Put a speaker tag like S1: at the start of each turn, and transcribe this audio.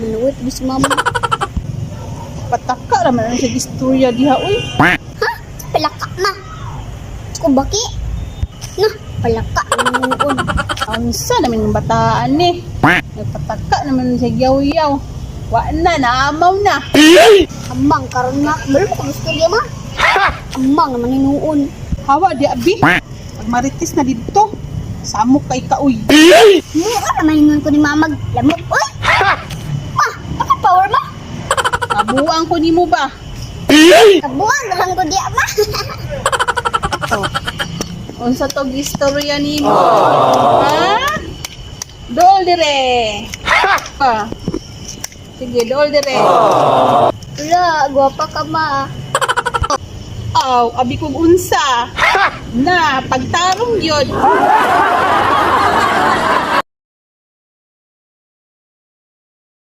S1: Manuwit ba si mama?
S2: Pataka naman ang siya istorya diha, uy.
S1: Ha? Palaka na. Kubaki. Na, palaka nanuon.
S2: Ang namin ng bataan eh. Nagpataka naman siya yaw-yaw. Wa na, naamaw na.
S1: Amang karon na. Balo ko gusto dia ma. Amang naman hinuon.
S2: Hawa di abi. Pag maritis na dito, samok kay kaoy.
S1: Mura naman hinuon ko ni mamag. Lamok. Uy! Ako power ma.
S2: Kabuang ko nimo ba?
S1: Kabuang na lang ko dia ma.
S2: Oh. Unsa tog istorya nimo? Ha? Dol dire. Ha? Sige, dol dire.
S1: Wala, gwapa ka ma.
S2: Aw, abi kong unsa. Na, pagtarong yun.